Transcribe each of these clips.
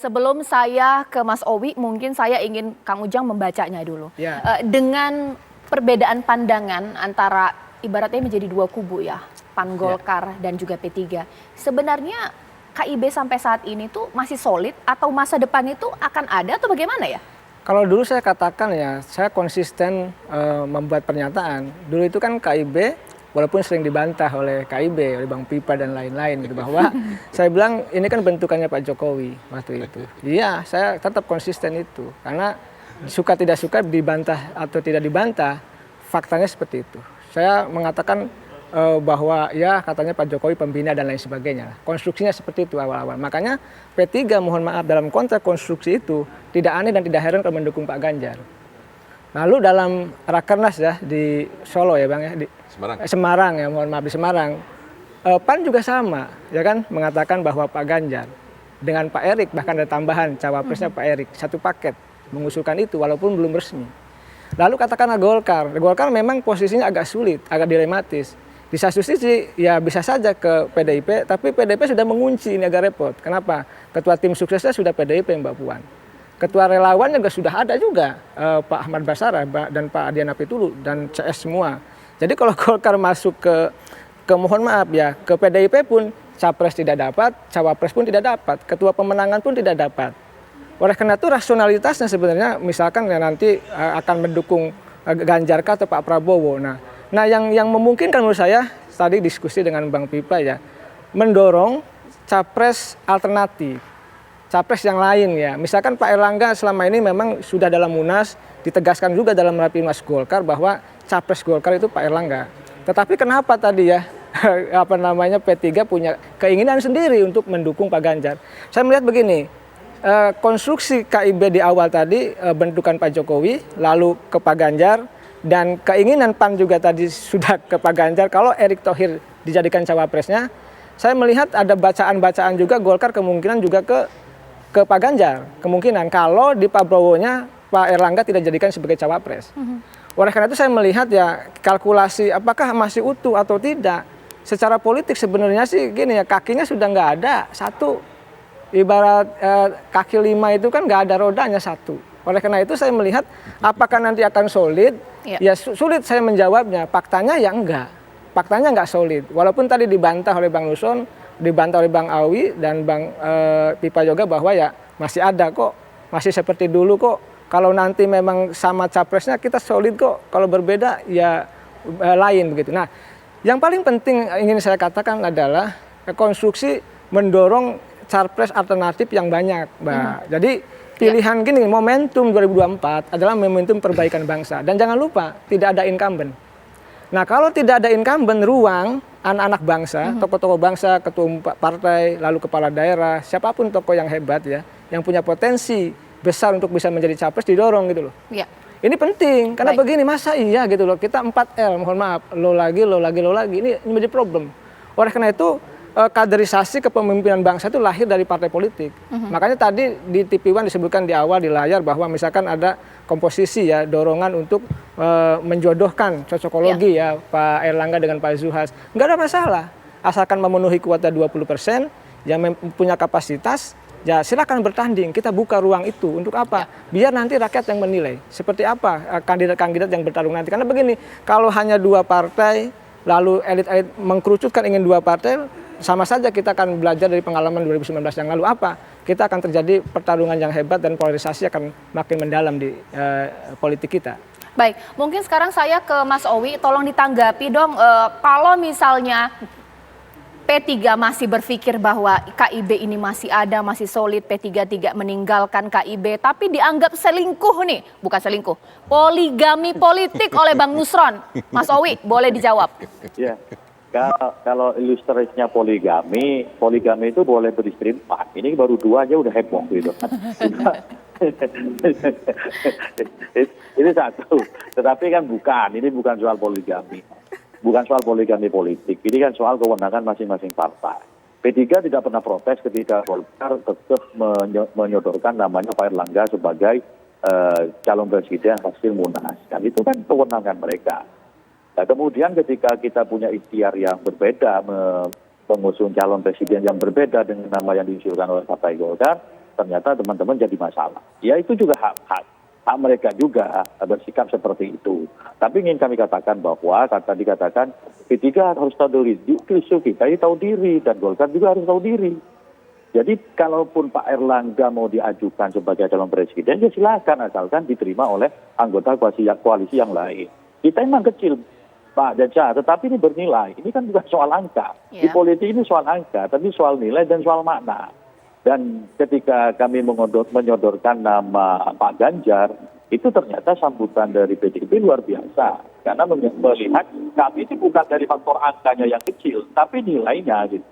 sebelum saya ke Mas Owi, mungkin saya ingin Kang Ujang membacanya dulu. Ya. Dengan perbedaan pandangan antara ibaratnya menjadi dua kubu ya, PAN Golkar dan juga P3. Sebenarnya KIB sampai saat ini tuh masih solid atau masa depan itu akan ada atau bagaimana ya? Kalau dulu saya katakan ya, saya konsisten membuat pernyataan. Dulu itu kan KIB, walaupun sering dibantah oleh KIB, oleh Bang Pipa dan lain-lain gitu, bahwa saya bilang ini kan bentukannya Pak Jokowi waktu itu. Iya, saya tetap konsisten itu. Karena suka tidak suka dibantah atau tidak dibantah, faktanya seperti itu. Saya mengatakan bahwa ya katanya Pak Jokowi pembina dan lain sebagainya. Konstruksinya seperti itu awal-awal. Makanya P3 mohon maaf dalam konteks konstruksi itu tidak aneh dan tidak heran kalau mendukung Pak Ganjar. Lalu dalam Rakernas ya di Solo ya Bang ya, di Semarang ya, mohon maaf di Semarang. PAN juga sama ya kan, mengatakan bahwa Pak Ganjar dengan Pak Erik, bahkan ada tambahan cawapresnya Pak Erik, satu paket mengusulkan itu walaupun belum resmi. Lalu katakanlah Golkar memang posisinya agak sulit, agak dilematis. Di satu sisi ya bisa saja ke PDIP, tapi PDIP sudah mengunci, ini agak repot. Kenapa? Ketua tim suksesnya sudah PDIP Mbak Puan. Ketua relawan juga sudah ada juga, Pak Ahmad Basara dan Pak Adian Apitulu dan CS semua. Jadi kalau Golkar masuk ke mohon maaf ya, ke PDIP pun capres tidak dapat, cawapres pun tidak dapat, ketua pemenangan pun tidak dapat. Oleh karena itu rasionalitasnya sebenarnya misalkan ya nanti akan mendukung Ganjar atau Pak Prabowo. Nah yang memungkinkan menurut saya tadi diskusi dengan Bang Pipa ya, mendorong capres alternatif, capres yang lain ya. Misalkan Pak Erlangga selama ini memang sudah dalam Munas ditegaskan juga dalam Rapimnas Golkar bahwa capres Golkar itu Pak Erlangga. Tetapi kenapa tadi ya P3 punya keinginan sendiri untuk mendukung Pak Ganjar. Saya melihat begini, konstruksi KIB di awal tadi bentukan Pak Jokowi, lalu ke Pak Ganjar, dan keinginan PAN juga tadi sudah ke Pak Ganjar. Kalau Erick Thohir dijadikan cawapresnya, saya melihat ada bacaan-bacaan juga Golkar kemungkinan juga ke Pak Ganjar. Kemungkinan kalau di Pak Prabowo-nya Pak Erlangga tidak dijadikan sebagai cawapres. Oleh karena itu saya melihat ya kalkulasi apakah masih utuh atau tidak. Secara politik sebenarnya sih gini ya, kakinya sudah nggak ada satu. Ibarat kaki 5 itu kan nggak ada rodanya satu. Oleh karena itu saya melihat apakah nanti akan solid, ya sulit saya menjawabnya. Faktanya ya enggak. Faktanya enggak solid. Walaupun tadi dibantah oleh Bang Nusron, dibantah oleh Bang Awi dan Bang Pipa juga bahwa ya masih ada kok. Masih seperti dulu kok. Kalau nanti memang sama capresnya kita solid kok. Kalau berbeda ya lain begitu. Nah, yang paling penting ingin saya katakan adalah konstruksi mendorong capres alternatif yang banyak, Mbak. Jadi pilihan gini, momentum 2024 adalah momentum perbaikan bangsa. Dan jangan lupa, tidak ada incumbent. Nah, kalau tidak ada incumbent, ruang anak-anak bangsa, tokoh-tokoh bangsa, ketua partai, lalu kepala daerah, siapapun tokoh yang hebat ya, yang punya potensi besar untuk bisa menjadi capres didorong gitu loh. Ya. Ini penting, karena begini, masa iya gitu loh, kita 4L, mohon maaf, lo lagi, ini menjadi problem. Oleh karena itu, kaderisasi kepemimpinan bangsa itu lahir dari partai politik. Makanya tadi di TV1 disebutkan di awal di layar bahwa misalkan ada komposisi ya, dorongan untuk menjodohkan cocokologi ya Pak Erlangga dengan Pak Zulhas. Nggak ada masalah, asalkan memenuhi kuota 20%, yang punya kapasitas, ya silakan bertanding. Kita buka ruang itu untuk apa? Biar nanti rakyat yang menilai seperti apa kandidat-kandidat yang bertarung nanti. Karena begini, kalau hanya 2 partai, lalu elit-elit mengkerucutkan ingin 2 partai, sama saja kita akan belajar dari pengalaman 2019 yang lalu apa? Kita akan terjadi pertarungan yang hebat dan polarisasi akan makin mendalam di politik kita. Baik, mungkin sekarang saya ke Mas Owi, tolong ditanggapi dong kalau misalnya P3 masih berpikir bahwa KIB ini masih ada, masih solid, P3 tidak meninggalkan KIB, tapi dianggap selingkuh nih, bukan selingkuh, poligami politik oleh Bang Nusron. Mas Owi, boleh dijawab. Ya. Kalau ilustrasinya poligami itu boleh beristri 4. Ini baru 2 aja udah heboh gitu. Ini satu. Tetapi kan ini bukan soal poligami. Bukan soal poligami politik. Ini kan soal kewenangan masing-masing partai. P3 tidak pernah protes ketika Golkar tetap menyodorkan namanya Pak Erlangga sebagai calon presiden hasil Munas. Kan itu kan kewenangan mereka. Nah, kemudian ketika kita punya ikhtiar yang berbeda, mengusung calon presiden yang berbeda dengan nama yang diusulkan oleh Partai Golkar, ternyata teman-teman jadi masalah. Ya itu juga hak mereka juga bersikap seperti itu. Tapi ingin kami katakan bahwa tadi dikatakan P3 harus tahu diri, isu kita ini tahu diri dan Golkar juga harus tahu diri. Jadi kalaupun Pak Erlangga mau diajukan sebagai calon presiden, ya silakan asalkan diterima oleh anggota koalisi yang lain. Kita memang kecil, Pak Jaja, tetapi ini bernilai. Ini kan bukan soal angka. Di politik ini soal angka, tapi soal nilai dan soal makna. Dan ketika kami menyodorkan nama Pak Ganjar, itu ternyata sambutan dari PDIP luar biasa. Karena melihat kami itu bukan dari faktor angkanya yang kecil, tapi nilainya, gitu,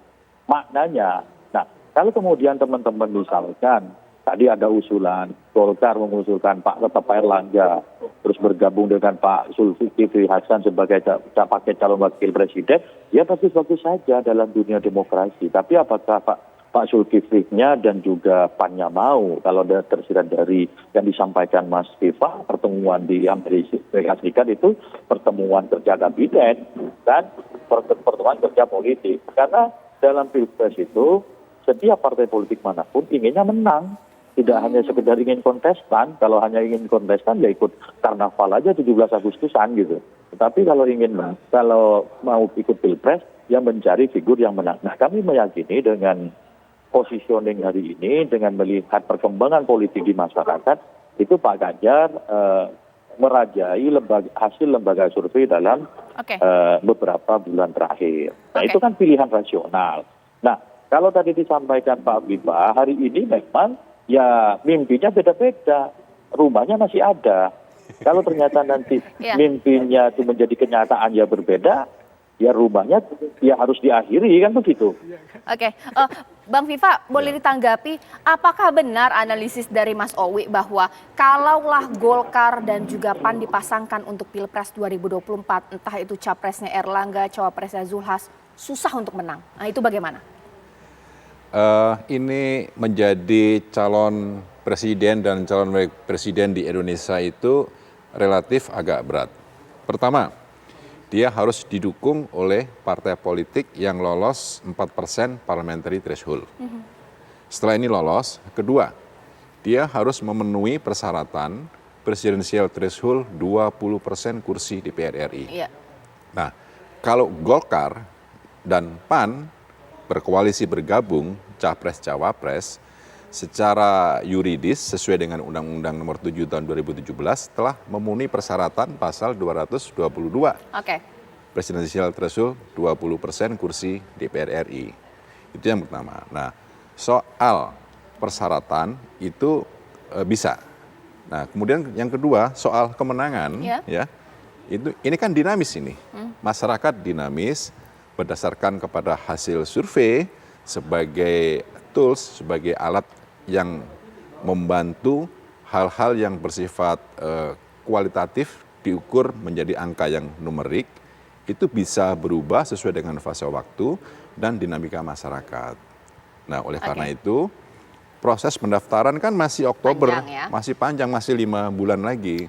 maknanya. Nah, kalau kemudian teman-teman misalkan, tadi ada usulan, Golkar mengusulkan tetap Pak Erlangga, terus bergabung dengan Pak Zulkifli Hasan sebagai pakai calon wakil presiden, ya bagus-bagus saja dalam dunia demokrasi. Tapi apakah Pak Zulkiflinya dan juga PAN-nya mau, kalau tersirat dari yang disampaikan Mas Viva, pertemuan di Amerika Serikat itu pertemuan kerja kabinet dan pertemuan kerja politik. Karena dalam Pilpres itu, setiap partai politik manapun inginnya menang. Tidak hanya sekedar ingin kontestan, kalau hanya ingin kontestan ya ikut karnaval aja 17 Agustusan gitu. Tetapi kalau mau ikut Pilpres, ya mencari figur yang menang. Nah, kami meyakini dengan positioning hari ini, dengan melihat perkembangan politik di masyarakat, itu Pak Ganjar merajai hasil lembaga survei dalam beberapa bulan terakhir. Nah, itu kan pilihan rasional. Nah, kalau tadi disampaikan Pak Viva, hari ini memang ya mimpinya beda-beda, rumahnya masih ada. Kalau ternyata nanti mimpinya itu menjadi kenyataan ya berbeda, ya rumahnya ya harus diakhiri, kan begitu. Oke, Bang Viva boleh ditanggapi, apakah benar analisis dari Mas Owi bahwa kalaulah Golkar dan juga PAN dipasangkan untuk Pilpres 2024, entah itu capresnya Erlangga, cawapresnya Zulhas, susah untuk menang. Nah, itu bagaimana? Ini menjadi calon presiden dan calon presiden di Indonesia itu relatif agak berat. Pertama, dia harus didukung oleh partai politik yang lolos 4% parliamentary threshold. Setelah ini lolos, kedua, dia harus memenuhi persyaratan presidensial threshold 20% kursi DPR RI. Nah, kalau Golkar dan PAN berkoalisi bergabung capres-cawapres secara yuridis sesuai dengan Undang-Undang Nomor 7 Tahun 2017 telah memenuhi persyaratan pasal 222. Presidensial threshold 20% kursi DPR RI. Itu yang pertama. Nah, soal persyaratan itu bisa. Nah, kemudian yang kedua soal kemenangan ya. Ini kan dinamis ini. Masyarakat dinamis berdasarkan kepada hasil survei sebagai tools, sebagai alat yang membantu hal-hal yang bersifat kualitatif diukur menjadi angka yang numerik, itu bisa berubah sesuai dengan fase waktu dan dinamika masyarakat. Nah, oleh karena itu proses pendaftaran kan masih Oktober, masih panjang, masih 5 bulan lagi.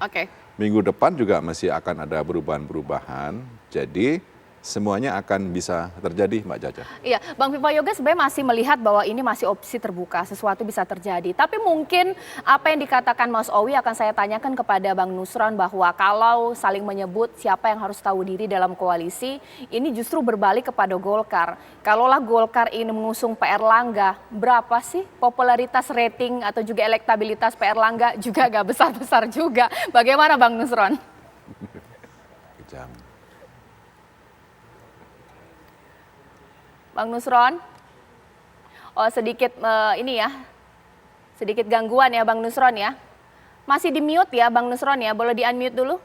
Minggu depan juga masih akan ada perubahan-perubahan, jadi semuanya akan bisa terjadi, Mbak Caca. Iya, Bang Viva Yoga sebenarnya masih melihat bahwa ini masih opsi terbuka, sesuatu bisa terjadi. Tapi mungkin apa yang dikatakan Mas Owi akan saya tanyakan kepada Bang Nusron bahwa kalau saling menyebut siapa yang harus tahu diri dalam koalisi, ini justru berbalik kepada Golkar. Kalaulah Golkar ini mengusung Pak Erlangga, berapa sih popularitas rating atau juga elektabilitas Pak Erlangga juga gak besar-besar juga. Bagaimana Bang Nusron? Bang Nusron, sedikit ini ya, sedikit gangguan ya Bang Nusron ya. Masih di mute ya Bang Nusron ya, boleh di unmute dulu?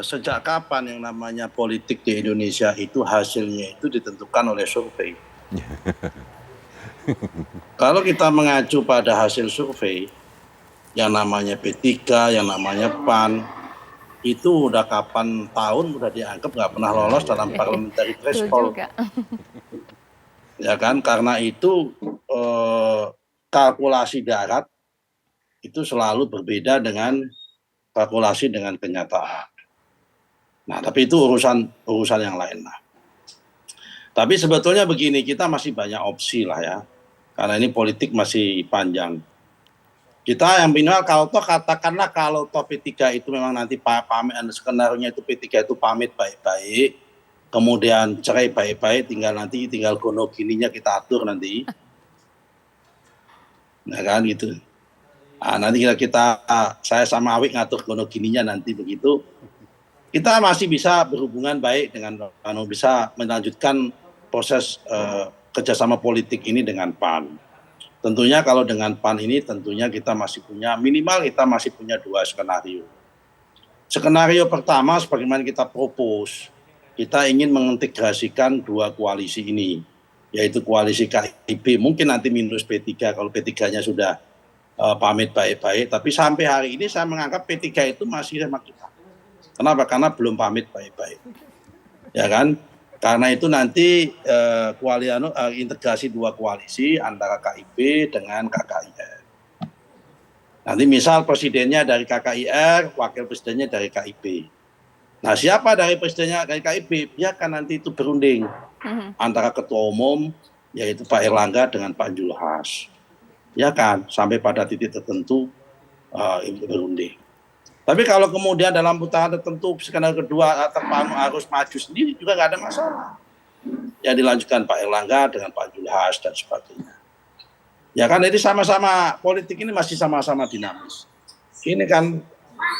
Sejak kapan yang namanya politik di Indonesia itu hasilnya itu ditentukan oleh survei? Kalau kita mengacu pada hasil survei, yang namanya P3, yang namanya PAN, itu udah kapan tahun udah dianggap nggak pernah lolos dalam parliamentary threshold. Ya kan, karena itu kalkulasi darat itu selalu berbeda dengan kalkulasi dengan kenyataan. Nah, tapi itu urusan yang lain lah. Tapi sebetulnya begini, kita masih banyak opsi lah ya. Karena ini politik masih panjang. Kita yang minimal kalau toh katakanlah kalau toh P3 itu memang nanti pamit, skenario itu P3 itu pamit baik-baik, kemudian cerai baik-baik, tinggal gono gininya kita atur nanti. Nah kan gitu. Nah, nanti saya sama Awik ngatur gono gininya nanti begitu. Kita masih bisa berhubungan baik dengan bisa melanjutkan proses kerjasama politik ini dengan PAN. Tentunya kalau dengan PAN ini tentunya kita masih punya, minimal kita masih punya 2 skenario. Skenario pertama sebagaimana kita propose, kita ingin mengintegrasikan 2 koalisi ini, yaitu koalisi KIB, mungkin nanti minus P3 kalau P3-nya sudah pamit baik-baik, tapi sampai hari ini saya menganggap P3 itu masih sama kita. Kenapa? Karena belum pamit baik-baik. Ya kan? Karena itu nanti integrasi 2 koalisi antara KIB dengan KKIR. Nanti misal presidennya dari KKIR, wakil presidennya dari KIB. Nah siapa dari presidennya dari KIB? Biarkan nanti itu berunding antara ketua umum, yaitu Pak Erlangga dengan Pak Zulhas. Ya kan, sampai pada titik tertentu itu berunding. Tapi kalau kemudian dalam putaran tertentu skenario kedua harus maju sendiri juga nggak ada masalah. Ya dilanjutkan Pak Erlangga dengan Pak Zulhas dan sebagainya. Ya kan jadi sama-sama politik ini masih sama-sama dinamis. Ini kan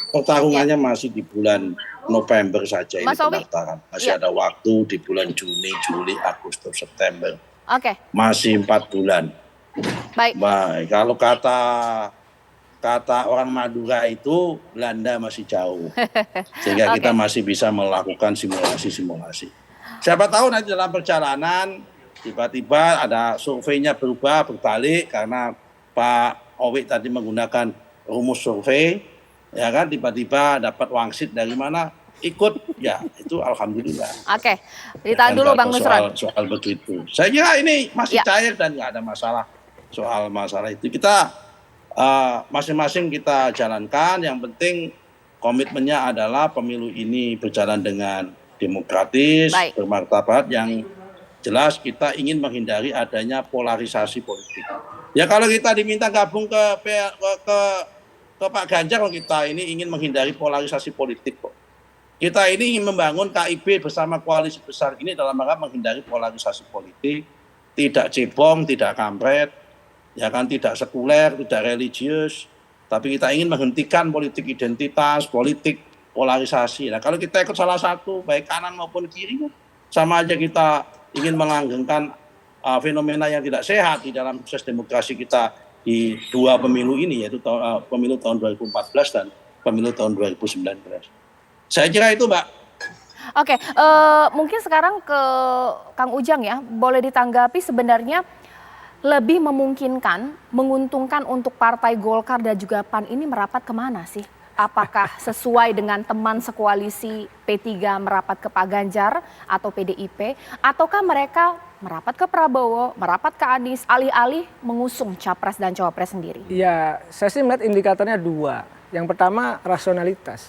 pertarungannya masih di bulan November saja ini pendaftaran. Masih ada waktu di bulan Juni, Juli, Agustus, September. Masih 4 bulan. Baik, kalau kata orang Madura itu Belanda masih jauh, sehingga kita masih bisa melakukan simulasi-simulasi. Siapa tahu nanti dalam perjalanan tiba-tiba ada surveinya berubah, berbalik karena Pak Owik tadi menggunakan rumus survei, ya kan, tiba-tiba dapat wangsit dari mana, ikut, ya itu alhamdulillah. Ditahan dulu Bang Nusron. Soal begitu, saya kira ini masih cair dan nggak ada masalah soal masalah itu. Kita masing-masing kita jalankan, yang penting komitmennya adalah pemilu ini berjalan dengan demokratis, bermartabat, yang jelas kita ingin menghindari adanya polarisasi politik. Ya kalau kita diminta gabung ke Pak Ganjar, kita ini ingin menghindari polarisasi politik kok. Kita ini ingin membangun KIB bersama koalisi besar ini dalam rangka menghindari polarisasi politik, tidak cebong, tidak kampret, ya kan, tidak sekuler, tidak religius, tapi kita ingin menghentikan politik identitas, politik polarisasi. Nah kalau kita ikut salah satu, baik kanan maupun kiri, sama aja kita ingin melanggengkan fenomena yang tidak sehat di dalam proses demokrasi kita di 2 pemilu ini, yaitu pemilu tahun 2014 dan pemilu tahun 2019. Saya kira itu, Mbak. Mungkin sekarang ke Kang Ujang ya, boleh ditanggapi sebenarnya lebih memungkinkan, menguntungkan untuk Partai Golkar dan juga PAN ini merapat kemana sih? Apakah sesuai dengan teman sekoalisi P3 merapat ke Pak Ganjar atau PDIP? Ataukah mereka merapat ke Prabowo, merapat ke Anies, alih-alih mengusung capres dan cawapres sendiri? Ya, saya sih melihat indikatornya 2. Yang pertama rasionalitas.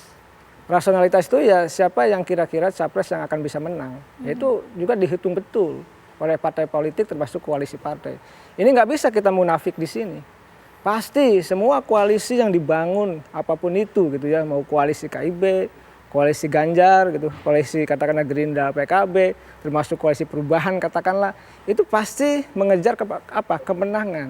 Rasionalitas itu ya siapa yang kira-kira capres yang akan bisa menang. Itu juga dihitung betul oleh partai politik termasuk koalisi partai. Ini nggak bisa kita munafik di sini. Pasti semua koalisi yang dibangun apapun itu gitu ya, mau koalisi KIB, koalisi Ganjar gitu, koalisi katakanlah Gerindra, PKB, termasuk koalisi perubahan katakanlah, itu pasti mengejar kemenangan.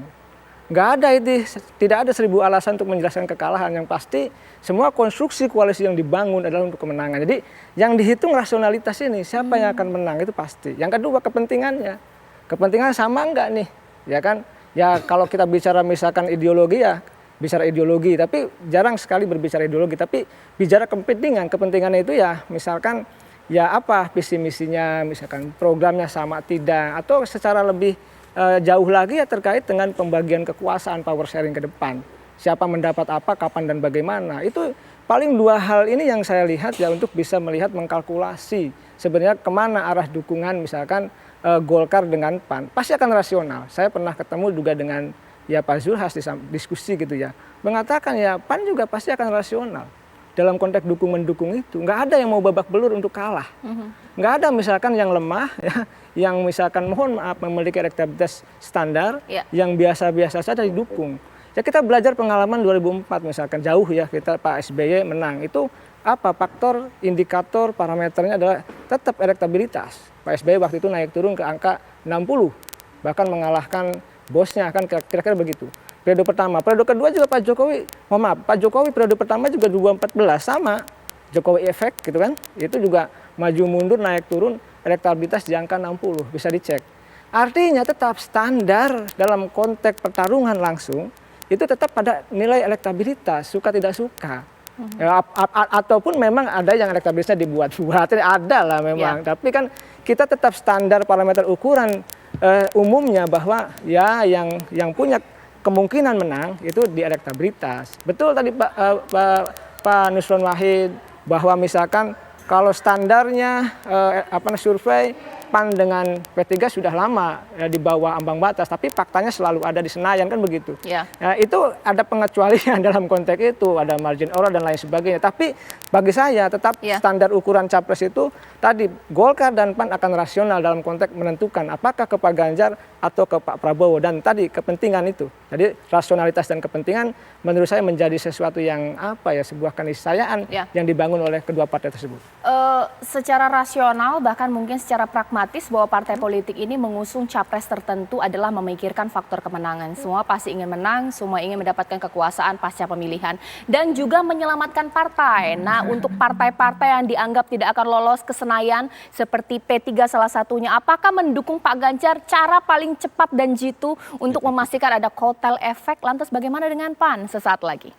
Nggak ada itu, tidak ada 1000 alasan untuk menjelaskan kekalahan. Yang pasti semua konstruksi koalisi yang dibangun adalah untuk kemenangan. Jadi yang dihitung rasionalitas ini, siapa yang akan menang itu pasti. Yang kedua kepentingannya. Kepentingan sama enggak nih? Ya kan? Ya kalau kita bicara misalkan ideologi ya, bicara ideologi, tapi jarang sekali berbicara ideologi, tapi bicara kepentingan. Kepentingannya itu ya misalkan ya apa visi misinya, misalkan programnya sama tidak, atau secara lebih jauh lagi ya terkait dengan pembagian kekuasaan, power sharing ke depan. Siapa mendapat apa, kapan dan bagaimana. Itu paling 2 hal ini yang saya lihat ya untuk bisa melihat mengkalkulasi sebenarnya kemana arah dukungan misalkan Golkar dengan PAN. Pasti akan rasional. Saya pernah ketemu juga dengan ya Pak Zulhas diskusi gitu ya. Mengatakan ya PAN juga pasti akan rasional. Dalam konteks dukung-mendukung itu. Nggak ada yang mau babak belur untuk kalah. nggak ada misalkan yang lemah, ya, yang misalkan mohon maaf memiliki elektabilitas standar, Ya. yang biasa-biasa saja didukung. Ya kita belajar pengalaman 2004 misalkan jauh ya kita Pak SBY menang itu apa faktor indikator parameternya adalah tetap elektabilitas. Pak SBY waktu itu naik turun ke angka 60 bahkan mengalahkan bosnya kan kira-kira begitu. Periode pertama, periode kedua juga Pak Jokowi, mohon maaf, Pak Jokowi periode pertama juga 2014 sama Jokowi efek gitu kan. Itu juga maju mundur naik turun elektabilitas di angka 60 bisa dicek. Artinya tetap standar dalam konteks pertarungan langsung itu tetap pada nilai elektabilitas suka tidak suka. Ya, ataupun memang ada yang elektabilitasnya dibuat-buat, ada lah memang. Ya. Tapi kan kita tetap standar parameter ukuran umumnya bahwa ya yang punya kemungkinan menang itu di elektabilitas. Betul tadi Pak Nusron Wahid bahwa misalkan kalau standarnya survei PAN dengan P3 sudah lama ya, di bawah ambang batas, tapi faktanya selalu ada di Senayan kan begitu. Ya. Ya, itu ada pengecualian dalam konteks itu, ada margin error dan lain sebagainya. Tapi bagi saya tetap Ya. standar ukuran capres itu tadi Golkar dan PAN akan rasional dalam konteks menentukan apakah ke Pak Ganjar atau ke Pak Prabowo dan tadi kepentingan itu. Jadi rasionalitas dan kepentingan menurut saya menjadi sesuatu yang sebuah keniscayaan Ya. yang dibangun oleh kedua partai tersebut. Secara rasional bahkan mungkin secara pragmatis bahwa partai politik ini mengusung capres tertentu adalah memikirkan faktor kemenangan. Semua pasti ingin menang, semua ingin mendapatkan kekuasaan pasca pemilihan dan juga menyelamatkan partai. Nah, untuk partai-partai yang dianggap tidak akan lolos ke Senayan seperti P3 salah satunya, apakah mendukung Pak Ganjar cara paling cepat dan jitu untuk memastikan ada kotel efek? Lantas bagaimana dengan PAN sesaat lagi?